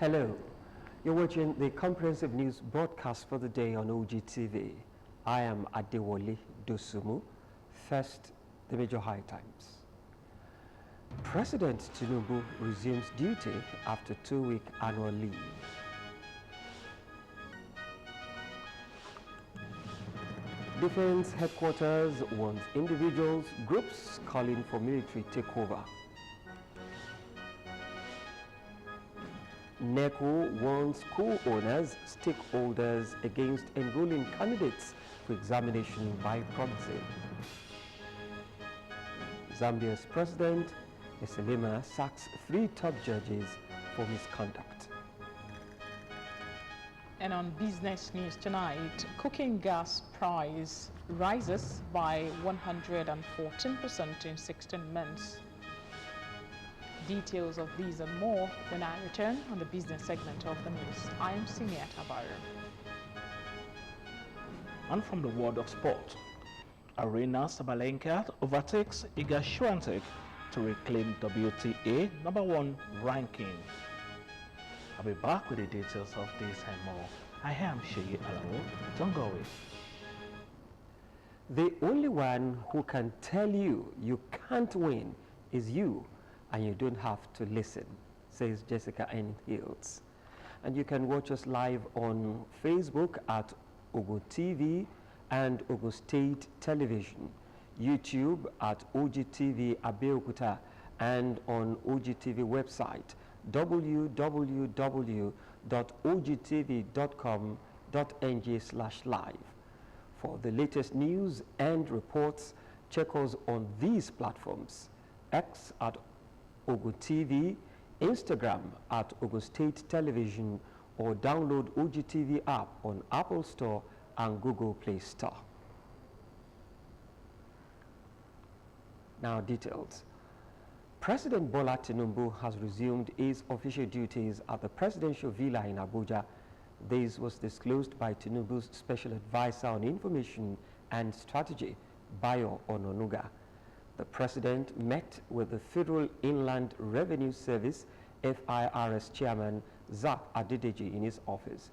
Hello, you're watching the comprehensive news broadcast for the day on OGTV. I am Adewale Dosumu. First, the major high times. President Tinubu resumes duty after 2-week annual leave. Defense headquarters warns individuals, groups calling for military takeover. NECO warns school owners, stakeholders against enrolling candidates for examination by proxy. Zambia's president, Eselema, sacks 3 top judges for misconduct. And on business news tonight, cooking gas price rises by 114% in 16 months. Details of these and more when I return on the business segment of the news. I am Senior Tabaru. And from the world of sport, Arena Sabalenka overtakes Iga Swiatek to reclaim WTA #1 ranking. I'll be back with the details of this and more. I am Sheyi Alao. Don't go away. The only one who can tell you you can't win is you, and you don't have to listen, says Jessica N. Hills. And you can watch us live on Facebook at OGTV and Ogun State Television, YouTube at OGTV Abeokuta, and on OGTV website www.ogtv.com.ng/live. For the latest news and reports, check us on these platforms: X at OGTV, Instagram at Ogun State Television, or download OGTV app on Apple Store and Google Play Store. Now details. President Bola Tinubu has resumed his official duties at the presidential villa in Abuja. This was disclosed by Tinubu's special advisor on information and strategy, Bayo Ononuga. The president met with the Federal Inland Revenue Service FIRS chairman Zak Adedeji in his office.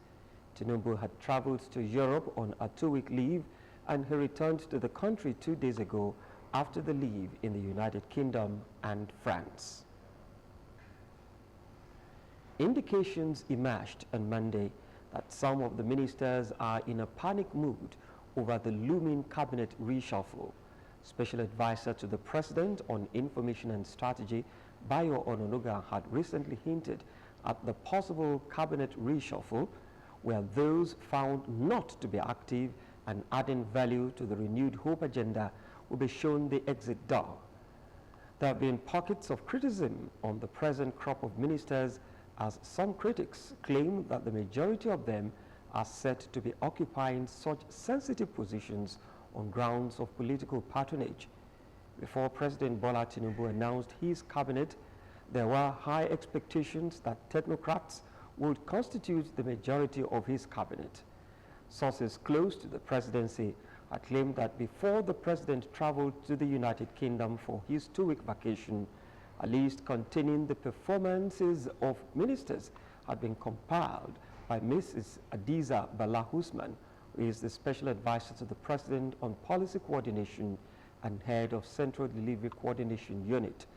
Tinubu had traveled to Europe on a 2-week leave, and he returned to the country 2 days ago after the leave in the United Kingdom and France. Indications emerged on Monday that some of the ministers are in a panic mood over the looming cabinet reshuffle. Special advisor to the president on information and strategy, Bayo Ononuga, had recently hinted at the possible cabinet reshuffle, where those found not to be active and adding value to the renewed hope agenda will be shown the exit door. There have been pockets of criticism on the present crop of ministers, as some critics claim that the majority of them are set to be occupying such sensitive positions on grounds of political patronage. Before President Bola Tinubu announced his cabinet, there were high expectations that technocrats would constitute the majority of his cabinet. Sources close to the presidency had claimed that before the president traveled to the United Kingdom for his 2-week vacation, a list containing the performances of ministers had been compiled by Mrs. Adiza Bala Usman, who is the special advisor to the president on policy coordination and head of Central Delivery Coordination Unit.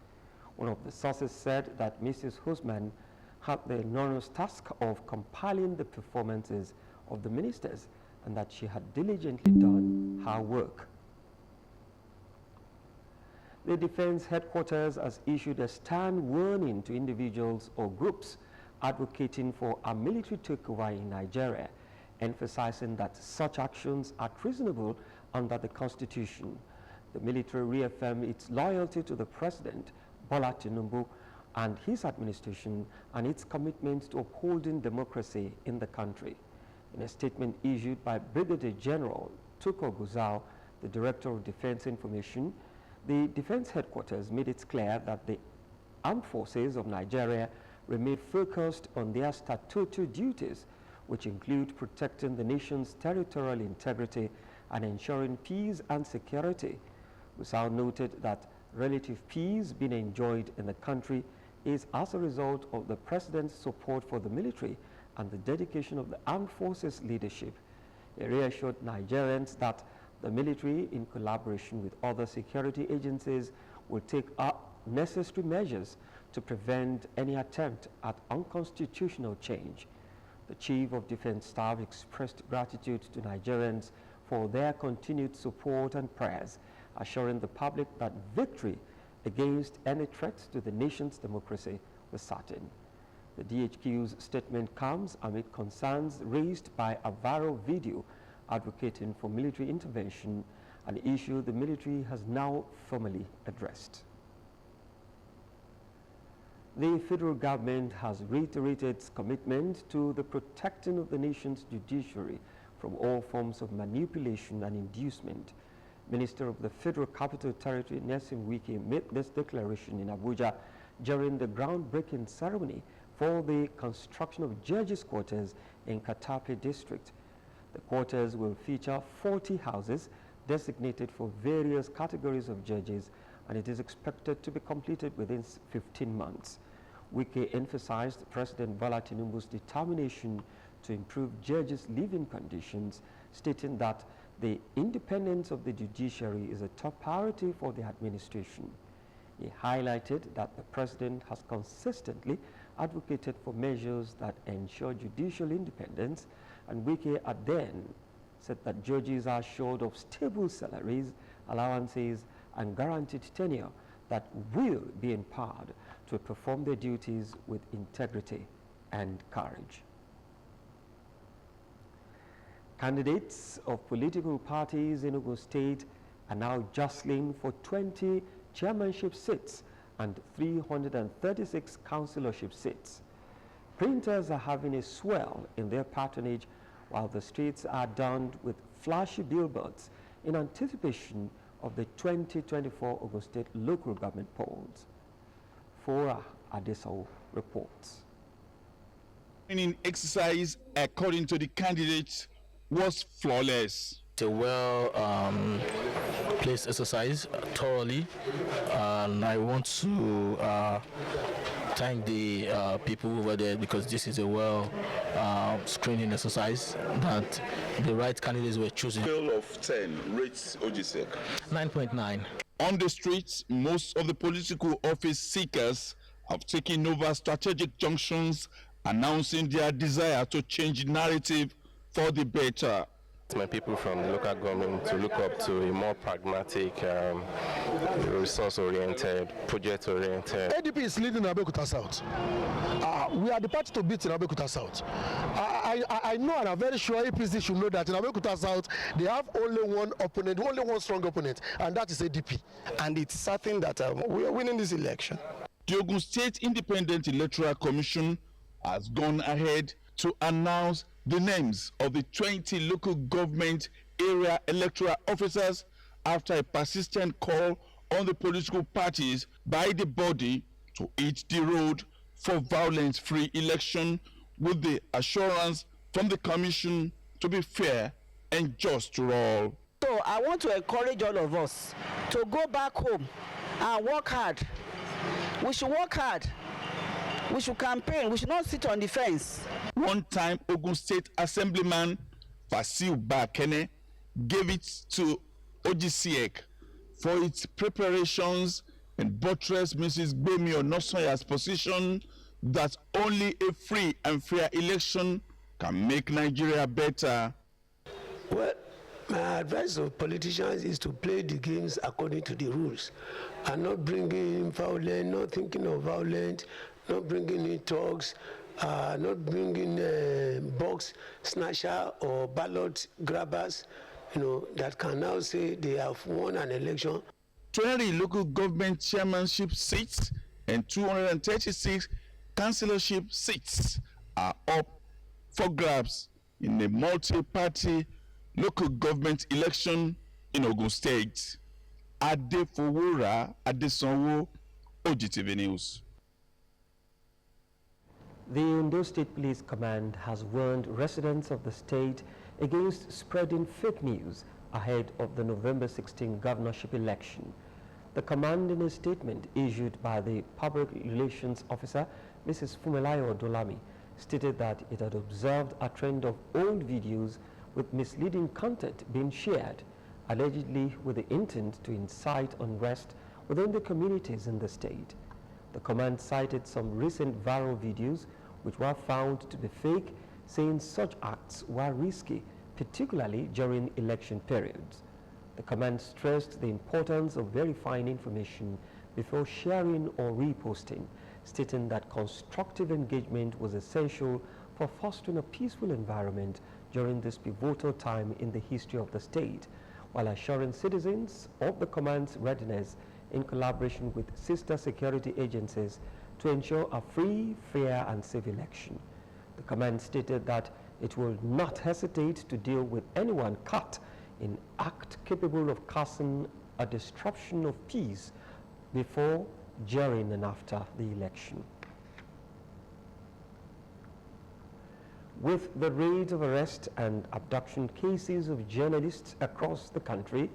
One of the sources said that Mrs. Usman had the enormous task of compiling the performances of the ministers, and that she had diligently done her work. The defense headquarters has issued a stern warning to individuals or groups advocating for a military takeover in Nigeria, emphasizing that such actions are treasonable under the Constitution. The military reaffirmed its loyalty to the President, Bola Tinubu, and his administration, and its commitment to upholding democracy in the country. In a statement issued by Brigadier General Tuko Guzau, the Director of Defense Information, the Defense Headquarters made it clear that the armed forces of Nigeria remain focused on their statutory duties, which include protecting the nation's territorial integrity and ensuring peace and security. Guzau noted that relative peace being enjoyed in the country is as a result of the President's support for the military and the dedication of the armed forces leadership. He reassured Nigerians that the military, in collaboration with other security agencies, will take necessary measures to prevent any attempt at unconstitutional change. The Chief of Defense Staff expressed gratitude to Nigerians for their continued support and prayers, assuring the public that victory against any threat to the nation's democracy was certain. The DHQ's statement comes amid concerns raised by a viral video advocating for military intervention, an issue the military has now formally addressed. The federal government has reiterated its commitment to the protecting of the nation's judiciary from all forms of manipulation and inducement. Minister of the Federal Capital Territory, Nelson Wike, made this declaration in Abuja during the groundbreaking ceremony for the construction of judges' quarters in Katape district. The quarters will feature 40 houses designated for various categories of judges, and it is expected to be completed within 15 months. Wike emphasized President Bola Tinubu's determination to improve judges' living conditions, stating that the independence of the judiciary is a top priority for the administration. He highlighted that the President has consistently advocated for measures that ensure judicial independence, and Wike then said that judges are assured of stable salaries, allowances, and guaranteed tenure that will be empowered to perform their duties with integrity and courage. Candidates of political parties in Ogun State are now jostling for 20 chairmanship seats and 336 councillorship seats. Printers are having a swell in their patronage, while the streets are adorned with flashy billboards in anticipation of the 2024 Ogun State local government polls. Fora Adeso reports. Training exercise, according to the candidates, was flawless. It's a well-placed exercise, thoroughly, and I want to thank the people over there, because this is a well-screening exercise that the right candidates were choosing. Scale of 10 rates OGTV. 9.9. On the streets, most of the political office seekers have taken over strategic junctions, announcing their desire to change the narrative for the better. My people from the local government to look up to a more pragmatic, resource-oriented, project-oriented. ADP is leading Abeokuta South. We are the party to beat in Abeokuta South. I know, and I'm very sure APC should know that in Abeokuta South they have only one opponent, only one strong opponent, and that is ADP. And it's certain that we are winning this election. The Ogun State Independent Electoral Commission has gone ahead to announce the names of the 20 local government area electoral officers after a persistent call on the political parties by the body to hit the road for violence-free election, with the assurance from the commission to be fair and just to all. So I want to encourage all of us to go back home and work hard. We should work hard. We should campaign. We should not sit on the fence. One-time Ogun State Assemblyman Fasiu Bakene gave it to OGCEC for its preparations and buttressed Mrs. Gbemi Onosoya's position that only a free and fair election can make Nigeria better. Well, my advice to politicians is to play the games according to the rules and not bringing violence, not thinking of violence, not bringing in talks, not bringing box snatcher or ballot grabbers, that can now say they have won an election. 20 local government chairmanship seats and 236 councillorship seats are up for grabs in a multi-party local government election in Ogun State. Adefowora Adesanwo, OGTV News. The Ondo State Police Command has warned residents of the state against spreading fake news ahead of the November 16 governorship election. The command, in a statement issued by the Public Relations Officer, Mrs. Fumelayo Dolami, stated that it had observed a trend of old videos with misleading content being shared, allegedly with the intent to incite unrest within the communities in the state. The command cited some recent viral videos which were found to be fake, saying such acts were risky, particularly during election periods. The command stressed the importance of verifying information before sharing or reposting, stating that constructive engagement was essential for fostering a peaceful environment during this pivotal time in the history of the state, while assuring citizens of the command's readiness in collaboration with sister security agencies to ensure a free, fair, and safe election. The command stated that it will not hesitate to deal with anyone caught in act capable of causing a disruption of peace before, during, and after the election. With the rate of arrest and abduction cases of journalists across the country,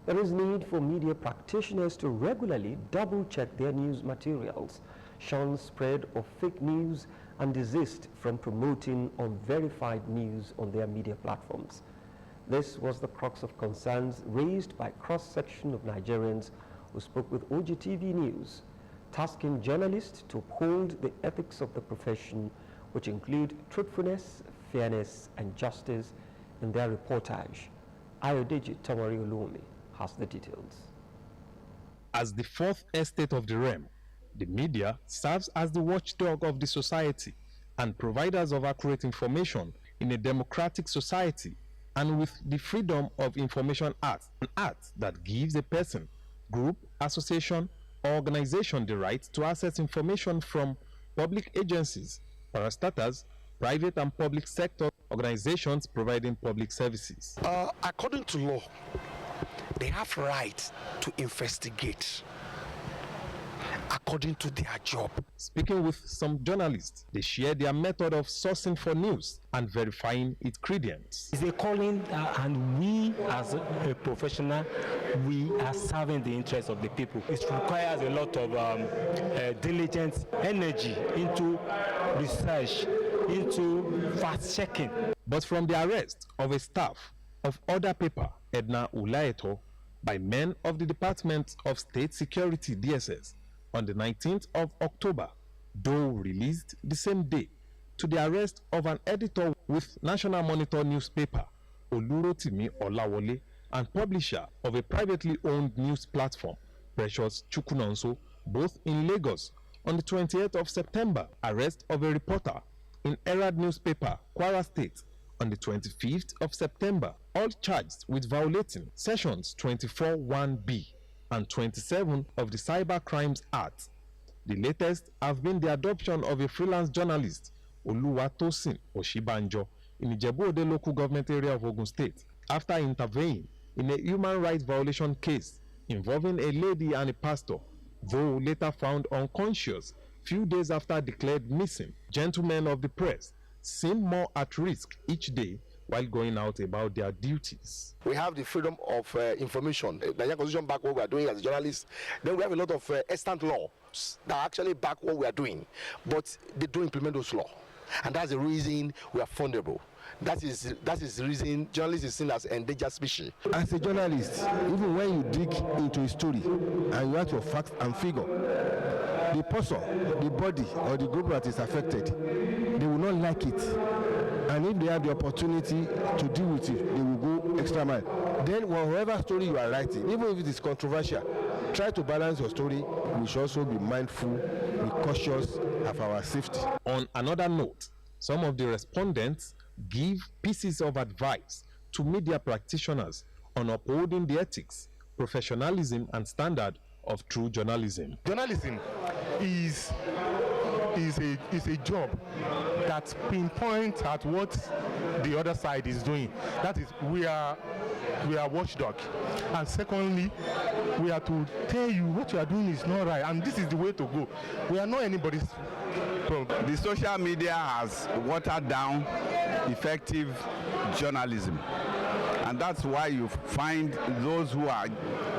there is need for media practitioners to regularly double-check their news materials, shun spread of fake news, and desist from promoting unverified news on their media platforms. This was the crux of concerns raised by a cross-section of Nigerians who spoke with OGTV News, tasking journalists to uphold the ethics of the profession, which include truthfulness, fairness, and justice in their reportage. Ayodeji Tamari Olumi has the details. As the fourth estate of the realm, the media serves as the watchdog of the society and providers of accurate information in a democratic society, and with the Freedom of Information Act, an act that gives a person, group, association, or organization the right to access information from public agencies, parastatals, private and public sector organizations providing public services. According to law, they have right to investigate according to their job. Speaking with some journalists, they share their method of sourcing for news and verifying its credence. It's a calling, and we as a professional, we are serving the interests of the people. It requires a lot of diligent energy into research, into fact-checking. But from the arrest of a staff of Order Paper, Edna Ulaeto, by men of the Department of State Security, DSS, on the 19th of October, though released the same day, to the arrest of an editor with National Monitor newspaper, Olurotimi Olawole, and publisher of a privately owned news platform, Precious Chukunonso, both in Lagos. On the 28th of September, arrest of a reporter in Herald newspaper, Kwara State, on the 25th of September, all charged with violating Sections 24(1)b and 27 of the Cyber Crimes Act. The latest have been the adoption of a freelance journalist, Oluwatosin Oshibanjo, in Ijebu-Ode local government area of Ogun State, after intervening in a human rights violation case involving a lady and a pastor, though later found unconscious few days after declared missing. Gentlemen of the press seem more at risk each day while going out about their duties. We have the freedom of information. The Nigerian Constitution back what we are doing as journalists. Then we have a lot of extant laws that actually back what we are doing, but they don't implement those laws, and that's the reason we are vulnerable. That is the reason journalists is seen as endangered species. As a journalist, even when you dig into a story and you have your facts and figure, the person, the body, or the group that is affected, they will not like it. And if they have the opportunity to deal with it, they will go extra mile. Then whatever story you are writing, even if it is controversial, try to balance your story. We should also be mindful, be cautious of our safety. On another note, some of the respondents give pieces of advice to media practitioners on upholding the ethics, professionalism, and standard of true journalism. Journalism is a job that pinpoints at what the other side is doing. That is, we are watchdog, and secondly, we are to tell you what you are doing is not right, and this is the way to go. We are not anybody's problem. The social media has watered down effective journalism, And that's why you find those who are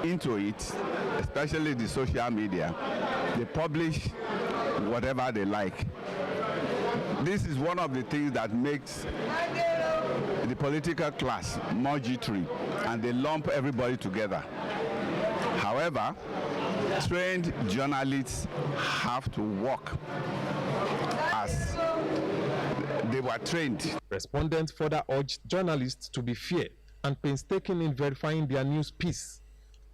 into it, especially the social media, they publish whatever they like. This is one of the things that makes the political class more jittery, and they lump everybody together. However, trained journalists have to work as they were trained. Respondents further urged journalists to be fair and painstaking in verifying their news piece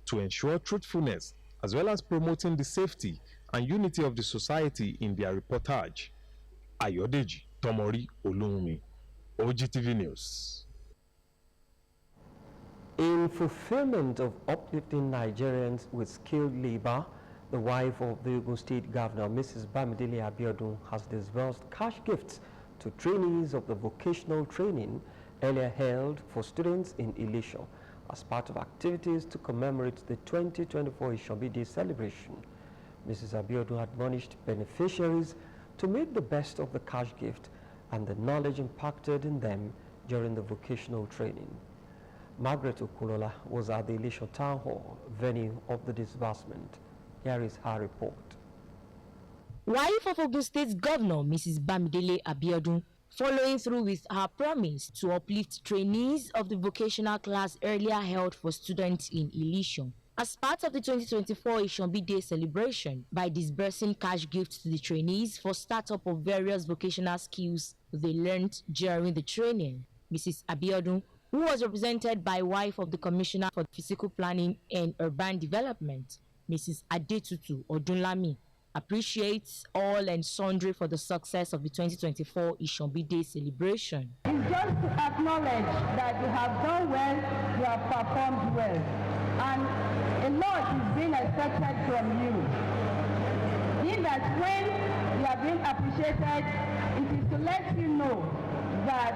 to ensure truthfulness, as well as promoting the safety and unity of the society in their reportage. Ayodeji Tomori Olunmi, OGTV News. In fulfillment of uplifting Nigerians with skilled labor, the wife of the Ogun State Governor, Mrs. Bamidele Abiodun, has disbursed cash gifts to trainees of the vocational training earlier held for students in Ilesha as part of activities to commemorate the 2024 Ishobi Day celebration. Mrs. Abiodun admonished beneficiaries to make the best of the cash gift and the knowledge impacted in them during the vocational training. Margaret Okulola was at the Ilesha Town Hall, venue of the disbursement. Here is her report. Wife of Ogun State Governor Mrs. Bamidele Abiodun, following through with her promise to uplift trainees of the vocational class earlier held for students in Ilesha as part of the 2024 Ishobi Day celebration by disbursing cash gifts to the trainees for startup of various vocational skills they learned during the training. Mrs. Abiodun, who was represented by wife of the Commissioner for Physical Planning and Urban Development, Mrs. Adetutu Odunlami, appreciates all and sundry for the success of the 2024 Ishobi Day celebration. It's just to acknowledge that you have done well, you have performed well, and a lot is being expected from you. In that when you are being appreciated, it is to let you know that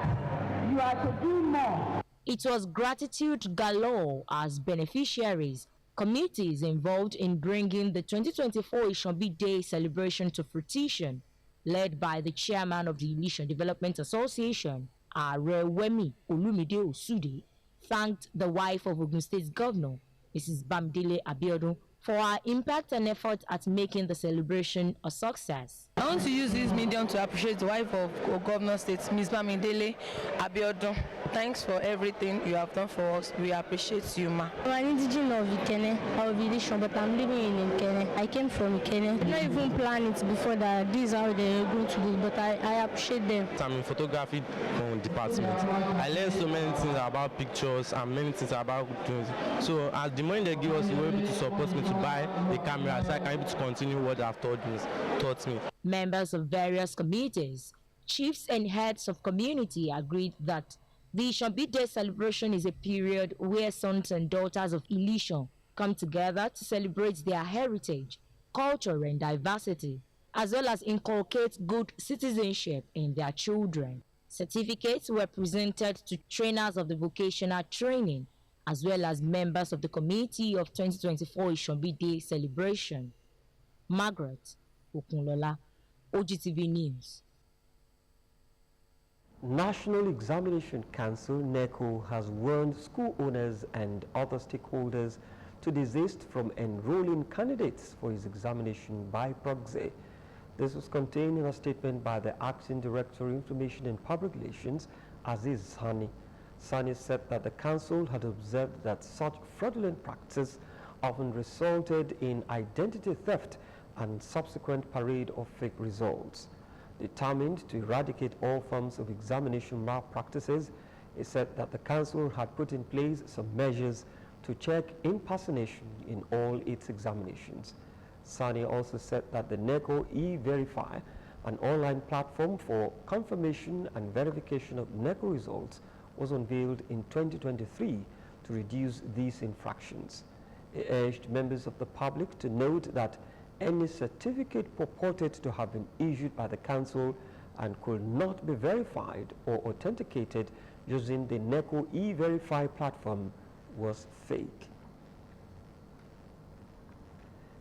you are to do more. It was gratitude galore as beneficiaries, committees involved in bringing the 2024 Ishobi Day celebration to fruition, led by the chairman of the Ilesha Development Association, Arewemi Olumide Osude, thanked the wife of Ogun State Governor, Mrs. Bamidele Abiodun, for her impact and effort at making the celebration a success. I want to use this medium to appreciate the wife of Governor State, Ms. Bamidele Abiodun. Thanks for everything you have done for us. We appreciate you, ma. I'm an indigenous of Ikene, of Ilesha, but I'm living in Ikene. I came from Ikene. I didn't even plan it before that this is how they're going to do, but I appreciate them. I'm in photography department. I learned so many things about pictures and many things about things. So at the moment they give us, they were able to support me to buy the camera so I can be able to continue what they've taught me. Members of various committees, chiefs and heads of community agreed that the Ishobi Day celebration is a period where sons and daughters of Ilesha come together to celebrate their heritage, culture and diversity, as well as inculcate good citizenship in their children. Certificates were presented to trainers of the vocational training, as well as members of the committee of 2024 Ishobi Day celebration. Margaret Okulola, OGTV News. National Examination Council, NECO, has warned school owners and other stakeholders to desist from enrolling candidates for his examination by proxy. This was contained in a statement by the Acting Director of Information and Public Relations, Aziz Sani. Sani said that the council had observed that such fraudulent practice often resulted in identity theft and subsequent parade of fake results. Determined to eradicate all forms of examination malpractices, it said that the council had put in place some measures to check impersonation in all its examinations. Sani also said that the NECO e-Verify, an online platform for confirmation and verification of NECO results, was unveiled in 2023 to reduce these infractions. He urged members of the public to note that any certificate purported to have been issued by the council and could not be verified or authenticated using the NECO e-Verify platform was fake.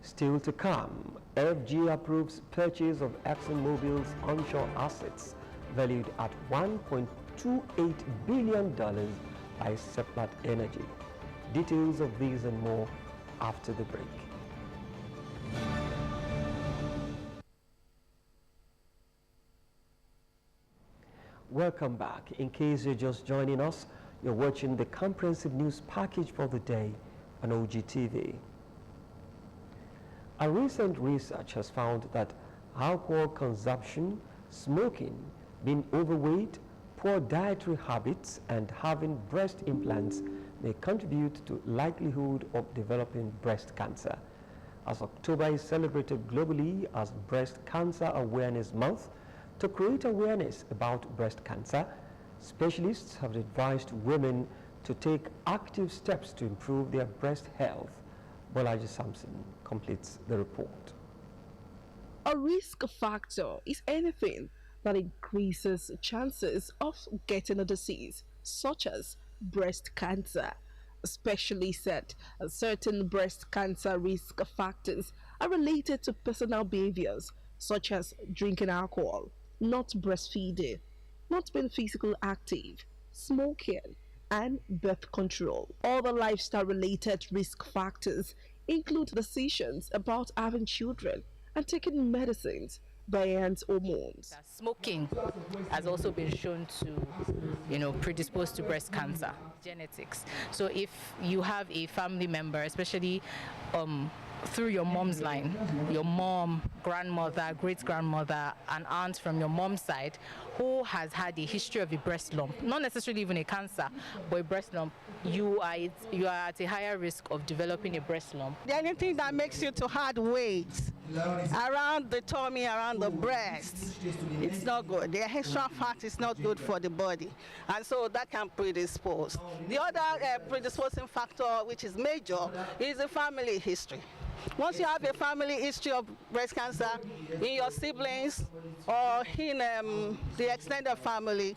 Still to come, FG approves purchase of ExxonMobil's onshore assets valued at $1.28 billion by Seplat Energy. Details of these and more after the break. Welcome back. In case you're just joining us, you're watching the comprehensive news package for the day on OGTV. A recent research has found that alcohol consumption, smoking, being overweight, poor dietary habits, and having breast implants may contribute to likelihood of developing breast cancer. As October is celebrated globally as Breast Cancer Awareness Month, to create awareness about breast cancer, specialists have advised women to take active steps to improve their breast health. Bolaji Sampson completes the report. A risk factor is anything that increases chances of getting a disease, such as breast cancer. Specialists said certain breast cancer risk factors are related to personal behaviors, such as drinking alcohol, not breastfeeding, not being physically active, smoking, and birth control. Other lifestyle-related risk factors include decisions about having children and taking medicines by enhance hormones. Smoking has also been shown to, predispose to breast cancer. Genetics. So if you have a family member, especially through your mom's line, your mom, grandmother, great-grandmother, an aunt from your mom's side who has had a history of a breast lump, not necessarily even a cancer, but a breast lump, you are at a higher risk of developing a breast lump. Anything that makes you to add weight around the tummy, around the breast, it's not good. The extra fat is not good for the body, and so that can predispose. The other predisposing factor, which is major, is the family history. Once you have a family history of breast cancer in your siblings or in the extended family,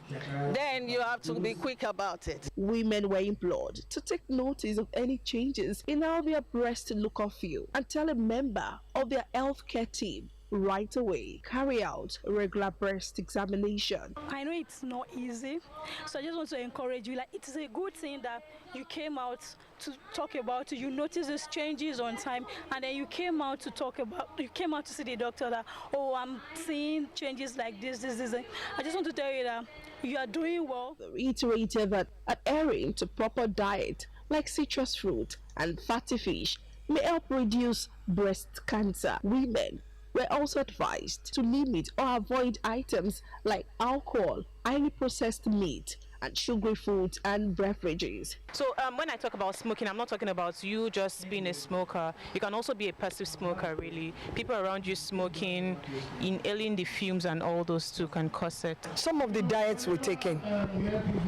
then you have to be quick about it. Women were implored to take notice of any changes in how their breasts look or feel and tell a member of their healthcare team right away. Carry out a regular breast examination. I know it's not easy, so I just want to encourage you. Like, it is a good thing that you came out to talk about it. You notice these changes on time, and then you came out to talk about. You came out to see the doctor that, oh, I'm seeing changes like this. I just want to tell you that you are doing well. They reiterated that adhering to proper diet like citrus fruit and fatty fish may help reduce breast cancer. Women were also advised to limit or avoid items like alcohol, highly processed meat, and sugary foods and beverages. So when I talk about smoking, I'm not talking about you just being a smoker. You can also be a passive smoker, really. People around you smoking, inhaling the fumes and all those too can cause it. Some of the diets we're taking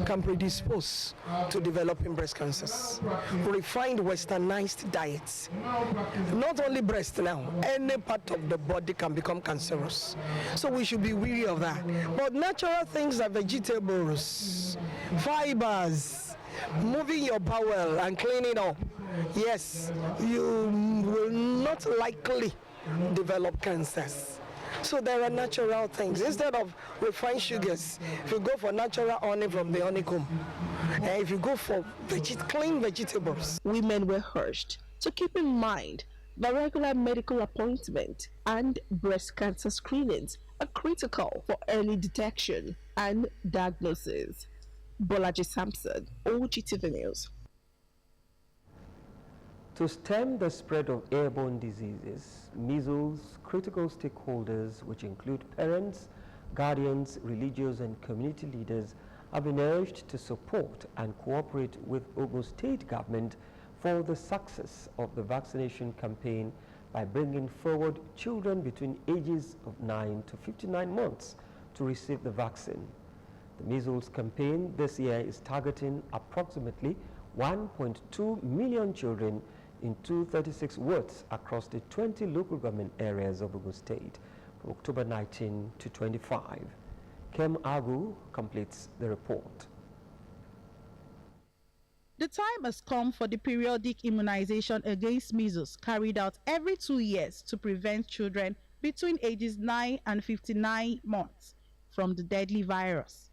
can predispose to developing breast cancers. Refined westernized diets. Not only breast now, any part of the body can become cancerous. So we should be wary of that. But natural things like vegetables, fibers, moving your bowel and cleaning up, yes, you will not likely develop cancers. So there are natural things. Instead of refined sugars, if you go for natural honey from the honeycomb, and if you go for clean vegetables. Women were urged to keep in mind that regular medical appointment and breast cancer screenings are critical for early detection and diagnosis. Bolaji Sampson, OGTV News. To stem the spread of airborne diseases, measles, critical stakeholders, which include parents, guardians, religious and community leaders, have been urged to support and cooperate with Ogun State government for the success of the vaccination campaign by bringing forward children between ages of 9 to 59 months to receive the vaccine. The measles campaign this year is targeting approximately 1.2 million children in 236 wards across the 20 local government areas of Ogun State from October 19 to 25. Kem Agu completes the report. The time has come for the periodic immunization against measles carried out every 2 years to prevent children between ages 9 and 59 months from the deadly virus.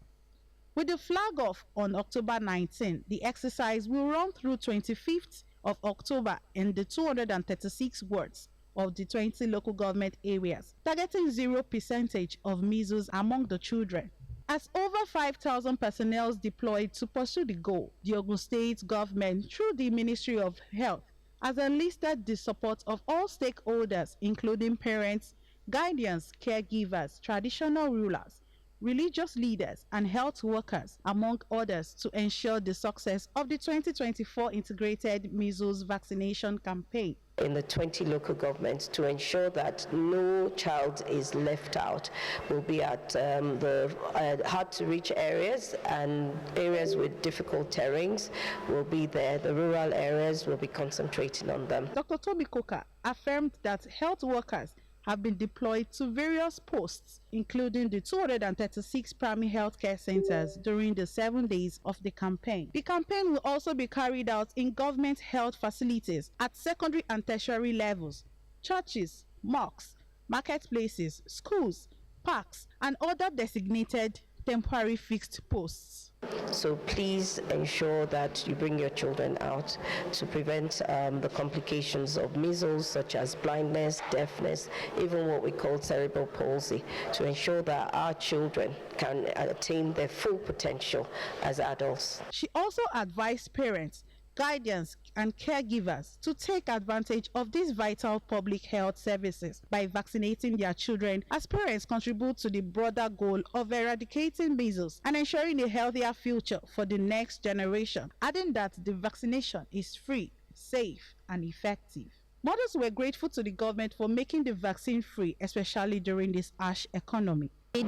With the flag off on October 19, the exercise will run through 25th of October in the 236 wards of the 20 local government areas, targeting 0% of measles among the children. As over 5,000 personnel deployed to pursue the goal, the Ogun State government, through the Ministry of Health, has enlisted the support of all stakeholders, including parents, guardians, caregivers, traditional rulers, religious leaders, and health workers, among others, to ensure the success of the 2024 Integrated Measles Vaccination Campaign. In the 20 local governments, to ensure that no child is left out, will be at the hard-to-reach areas and areas with difficult terrains will be there. The rural areas will be concentrating on them. Dr. Toby Coker affirmed that health workers have been deployed to various posts, including the 236 primary health care centers during the 7 days of the campaign. The campaign will also be carried out in government health facilities at secondary and tertiary levels, churches, mosques, marketplaces, schools, parks, and other designated temporary fixed posts. So please ensure that you bring your children out to prevent the complications of measles, such as blindness, deafness, even what we call cerebral palsy, to ensure that our children can attain their full potential as adults. She also advised parents, guardians, and caregivers to take advantage of these vital public health services by vaccinating their children, as parents contribute to the broader goal of eradicating measles and ensuring a healthier future for the next generation, adding that the vaccination is free, safe, and effective. Mothers were grateful to the government for making the vaccine free, especially during this harsh economy. I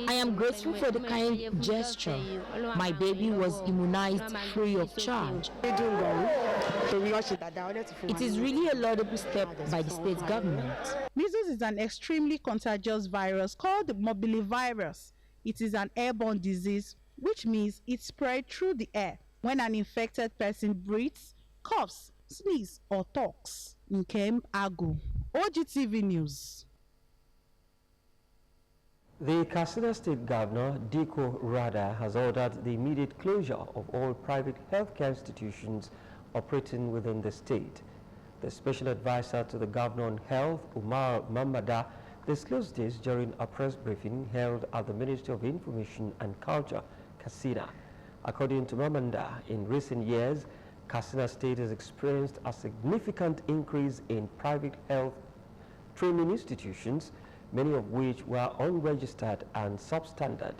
am grateful for the kind gesture. My baby was immunized free of charge. It is really a laudable step by the state government. Measles is an extremely contagious virus called morbillivirus. It is an airborne disease, which means it spreads through the air when an infected person breathes, coughs, sneezes, or talks. Nkem Agu, OGTV News. The Casina State Governor, Diko Rada, has ordered the immediate closure of all private healthcare institutions operating within the state. The Special Advisor to the Governor on Health, Umar Mamada, disclosed this during a press briefing held at the Ministry of Information and Culture, Casina. According to Mamada, in recent years, Casina State has experienced a significant increase in private health training institutions, many of which were unregistered and substandard.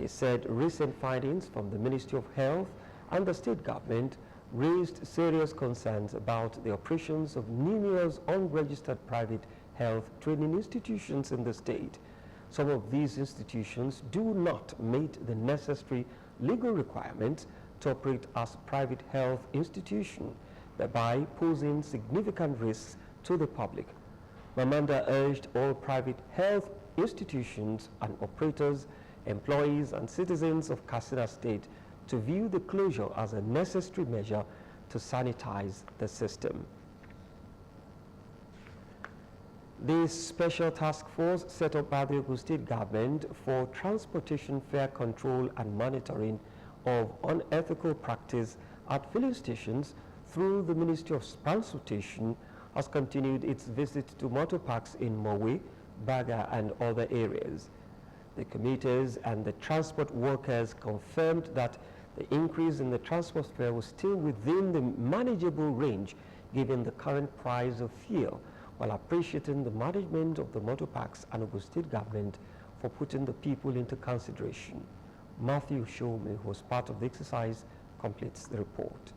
He said recent findings from the Ministry of Health and the state government raised serious concerns about the operations of numerous unregistered private health training institutions in the state. Some of these institutions do not meet the necessary legal requirements to operate as private health institutions, thereby posing significant risks to the public. Mamanda urged all private health institutions and operators, employees and citizens of Casina State to view the closure as a necessary measure to sanitize the system. The special task force set up by the Ogun State government for transportation fare control and monitoring of unethical practice at filling stations through the Ministry of Transportation has continued its visit to motor parks in Mowe, Baga, and other areas. The commuters and the transport workers confirmed that the increase in the transport fare was still within the manageable range given the current price of fuel, while appreciating the management of the motor parks and Ogun State government for putting the people into consideration. Matthew Shome, who was part of the exercise, completes the report.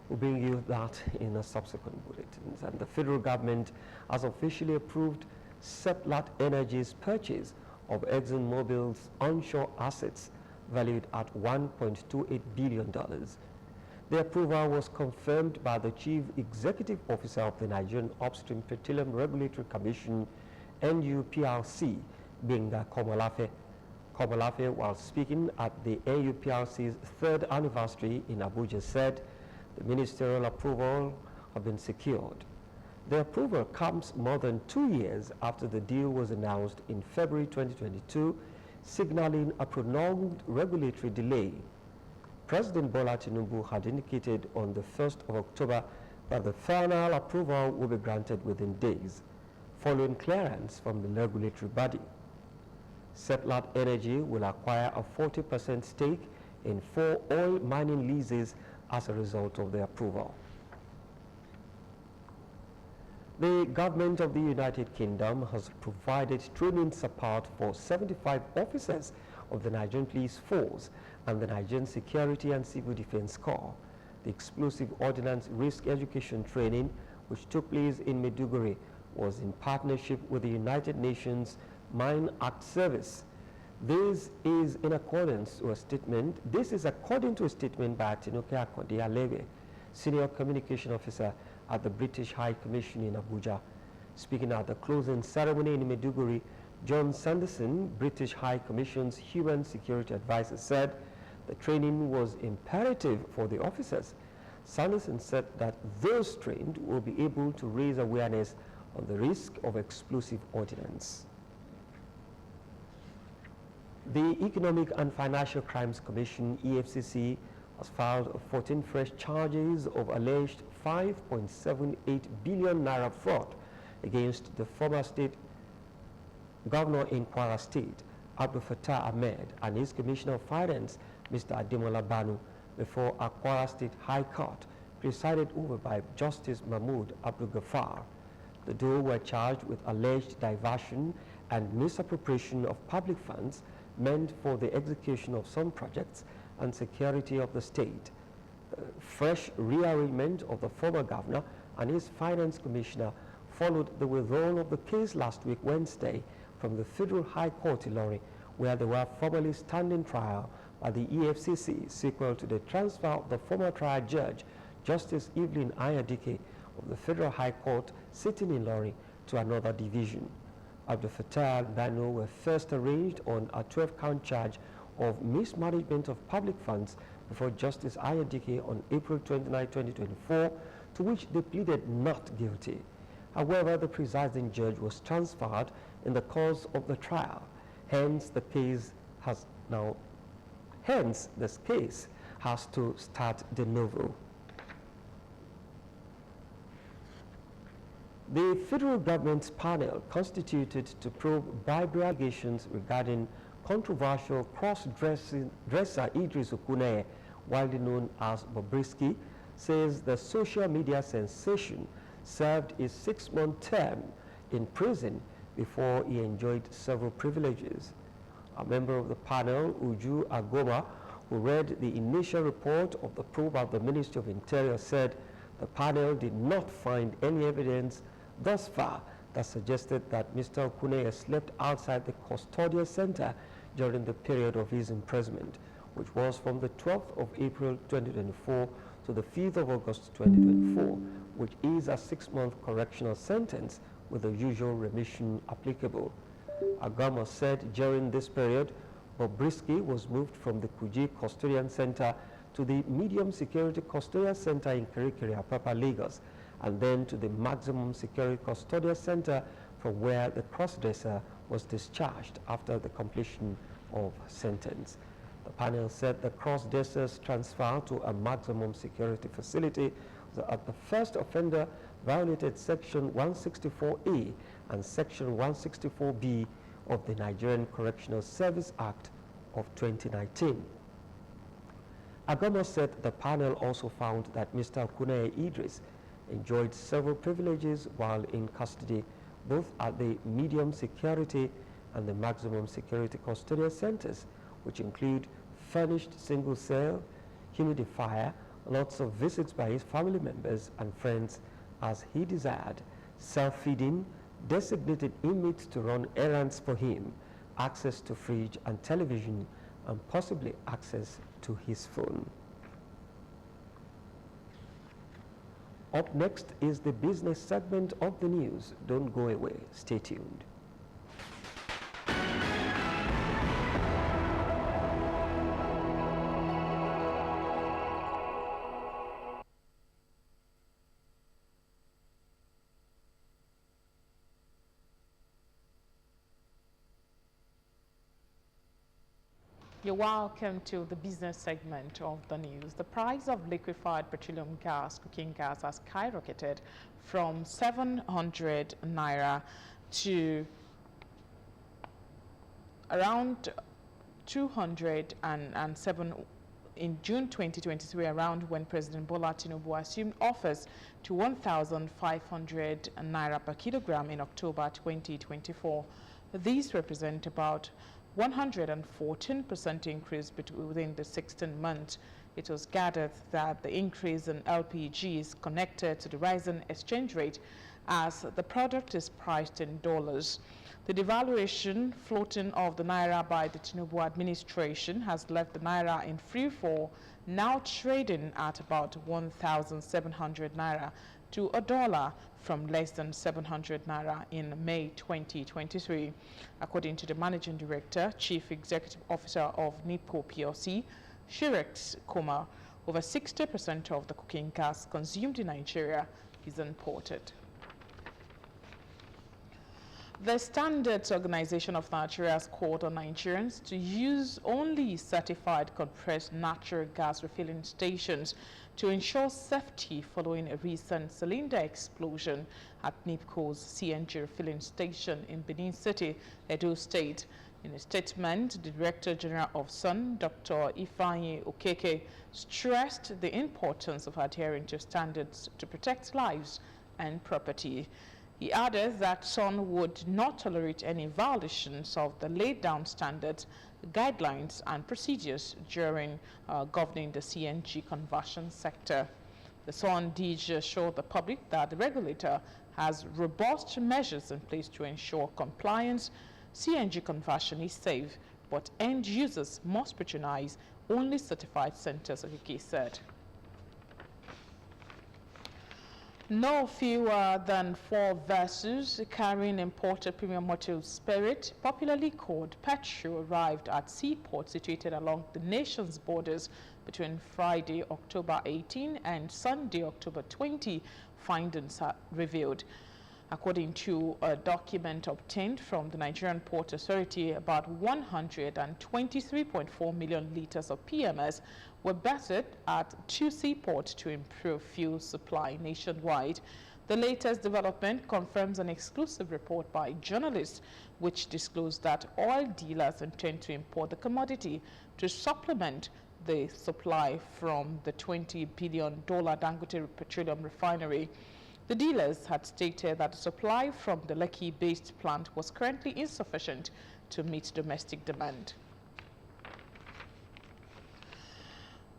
We'll bring you that in a subsequent bulletins. And the federal government has officially approved Seplat Energy's purchase of ExxonMobil's onshore assets valued at $1.28 billion. The approval was confirmed by the Chief Executive Officer of the Nigerian Upstream Petroleum Regulatory Commission, NUPRC, Benga Komolafe. Komolafe, while speaking at the NUPRC's third anniversary in Abuja, said the ministerial approval had been secured. The approval comes more than 2 years after the deal was announced in February 2022, signaling a prolonged regulatory delay. President Bola Tinubu had indicated on the 1st of October that the final approval will be granted within days, following clearance from the regulatory body. Seplat Energy will acquire a 40% stake in 4 oil mining leases as a result of the approval. The government of the United Kingdom has provided training support for 75 officers of the Nigerian Police Force and the Nigerian Security and Civil Defense Corps. The explosive ordinance risk education training, which took place in Maiduguri, was in partnership with the United Nations Mine Act Service. This is according to a statement by Atinoke Akonde Alege, Senior Communication Officer at the British High Commission in Abuja. Speaking at the closing ceremony in Maiduguri, John Sanderson, British High Commission's Human Security Advisor, said the training was imperative for the officers. Sanderson said that those trained will be able to raise awareness on the risk of explosive ordnance. The Economic and Financial Crimes Commission, EFCC, has filed 14 fresh charges of alleged 5.78 billion naira fraud against the former state governor in Kwara State, Abdul Fattah Ahmed, and his Commissioner of Finance, Mr. Ademola Banu, before a Kwara State High Court, presided over by Justice Mahmood Abdul Ghaffar. The duo were charged with alleged diversion and misappropriation of public funds meant for the execution of some projects and security of the state. Fresh rearrangement of the former governor and his finance commissioner followed the withdrawal of the case last week Wednesday from the Federal High Court Ilorin, where they were formally standing trial by the EFCC, sequel to the transfer of the former trial judge, Justice Evelyn Ayadike of the Federal High Court sitting in Ilorin, to another division. Abdul Fattah and Banu were first arraigned on a 12-count charge of mismanagement of public funds before Justice Ayadike on April 29, 2024, to which they pleaded not guilty. However, the presiding judge was transferred in the course of the trial. Hence, this case has to start de novo. The federal government's panel constituted to probe bribery allegations regarding controversial cross-dresser Idris Okuneye, widely known as Bobrisky, says the social media sensation served a 6-month term in prison before he enjoyed several privileges. A member of the panel, Uju Agoma, who read the initial report of the probe at the Ministry of Interior, said the panel did not find any evidence thus far that suggested that Mr. Okuneye slept outside the custodial center during the period of his imprisonment, which was from the 12th of April 2024 to the 5th of August 2024, which is a 6-month correctional sentence with the usual remission applicable. Agama said during this period, Bobrisky was moved from the Kuje Custodian Center to the Medium Security Custodial Center in Kirikiri, Apapa, Lagos, and then to the Maximum Security Custodial Center, from where the crossdresser was discharged after the completion of sentence. The panel said the crossdresser's transfer to a maximum security facility at the first offender violated Section 164A and Section 164B of the Nigerian Correctional Service Act of 2019. Agama said the panel also found that Mr. Okuneye Idris enjoyed several privileges while in custody, both at the medium security and the maximum security custodial centers, which include furnished single cell, humidifier, lots of visits by his family members and friends as he desired, self-feeding, designated inmates to run errands for him, access to fridge and television, and possibly access to his phone. Up next is the business segment of the news. Don't go away. Stay tuned. You're welcome to the business segment of the news. The price of liquefied petroleum gas, cooking gas, has skyrocketed from 700 naira to around 207 in June 2023, around when President Bola Tinubu assumed office, to 1,500 naira per kilogram in October 2024. These represent about 114% increase within the 16 months. It was gathered that the increase in LPG is connected to the rising exchange rate as the product is priced in dollars. The devaluation floating of the naira by the Tinubu administration has left the naira in free fall, now trading at about 1,700 naira to a dollar from less than 700 naira in May 2023. According to the Managing Director, Chief Executive Officer of NIPCO PLC, Shirex Kumar, over 60% of the cooking gas consumed in Nigeria is imported. The Standards Organization of Nigeria has called on Nigerians to use only certified compressed natural gas refilling stations to ensure safety following a recent cylinder explosion at NIPCO's CNG refilling station in Benin City, Edo State. In a statement, the Director General of SUN, Dr. Ifeanyi Okeke, stressed the importance of adhering to standards to protect lives and property. He added that SUN would not tolerate any violations of the laid down standards, guidelines and procedures during governing the CNG conversion sector. The SUN DG assured the public that the regulator has robust measures in place to ensure compliance. CNG conversion is safe, but end users must patronize only certified centers, Okeke said. No fewer than 4 vessels carrying imported premium motor spirit, popularly called petrol, arrived at seaports situated along the nation's borders between Friday, October 18 and Sunday, October 20, findings are revealed. According to a document obtained from the Nigerian Port Authority, about 123.4 million liters of PMS were bettered at 2 seaports to improve fuel supply nationwide. The latest development confirms an exclusive report by journalists which disclosed that oil dealers intend to import the commodity to supplement the supply from the $20 billion Dangote petroleum refinery. The dealers had stated that the supply from the Lekki-based plant was currently insufficient to meet domestic demand.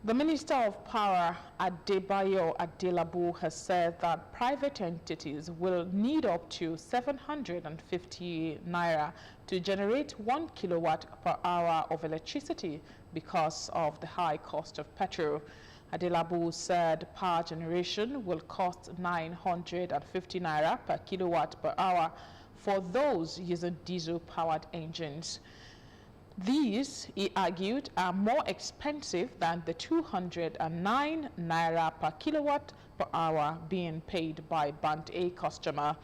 The Minister of Power, Adebayo Adelabu, has said that private entities will need up to 750 naira to generate 1 kilowatt per hour of electricity because of the high cost of petrol. Adelabu said power generation will cost 950 naira per kilowatt per hour for those using diesel-powered engines. These, he argued, are more expensive than the 209 naira per kilowatt per hour being paid by Band A customer.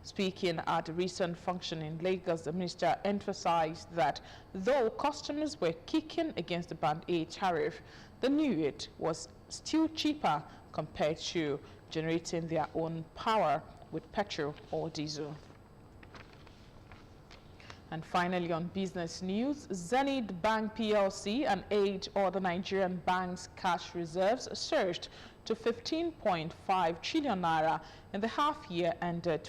Speaking at a recent function in Lagos, the minister emphasized that though customers were kicking against the Band A tariff, they knew it was still cheaper compared to generating their own power with petrol or diesel. And finally, on business news, Zenith Bank PLC and 8 other Nigerian banks' cash reserves surged to 15.5 trillion naira in the half-year ended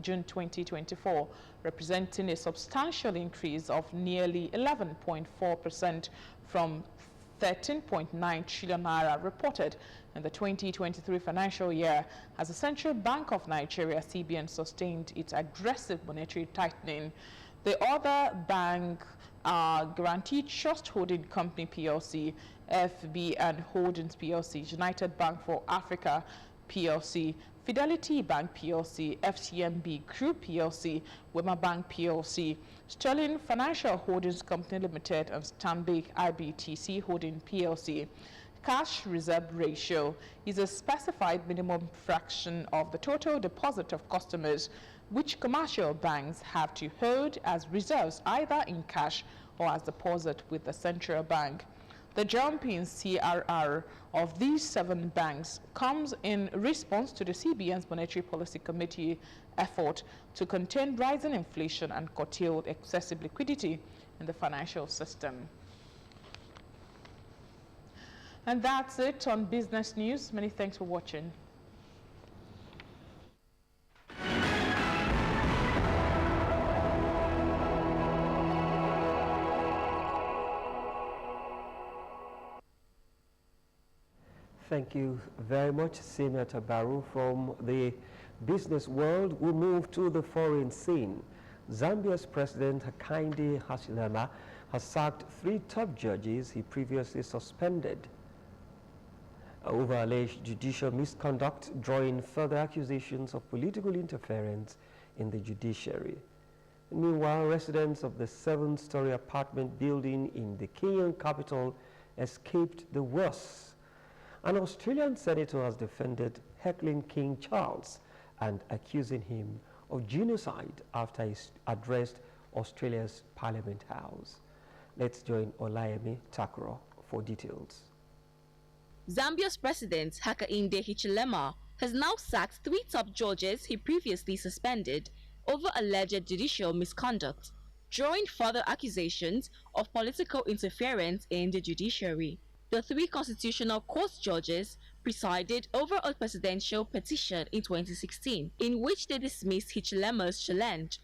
June 2024, representing a substantial increase of nearly 11.4% from 13.9 trillion naira reported in the 2023 financial year, as the Central Bank of Nigeria, CBN, sustained its aggressive monetary tightening. The other bank Guaranteed Trust Holding Company PLC, FBN Holdings PLC, United Bank for Africa PLC, Fidelity Bank PLC, FCMB Group PLC, Wema Bank PLC, Sterling Financial Holdings Company Limited, and Stanbic IBTC Holding PLC. Cash reserve ratio is a specified minimum fraction of the total deposit of customers which commercial banks have to hold as reserves either in cash or as deposit with the central bank. The jump in CRR of these 7 banks comes in response to the CBN's Monetary Policy Committee effort to contain rising inflation and curtail excessive liquidity in the financial system. And that's it on business news. Many thanks for watching. Thank you very much, Senator Baru. From the business world, we move to the foreign scene. Zambia's President Hakainde Hichilema has sacked 3 top judges he previously suspended over alleged judicial misconduct, drawing further accusations of political interference in the judiciary. Meanwhile, residents of the 7-story apartment building in the Kenyan capital escaped the worst. An Australian senator has defended heckling King Charles and accusing him of genocide after he addressed Australia's Parliament House. Let's join Olayemi Takuro for details. Zambia's President Hakainde Hichilema has now sacked 3 top judges he previously suspended over alleged judicial misconduct, drawing further accusations of political interference in the judiciary. The 3 Constitutional Court judges presided over a presidential petition in 2016 in which they dismissed Hichilema's challenge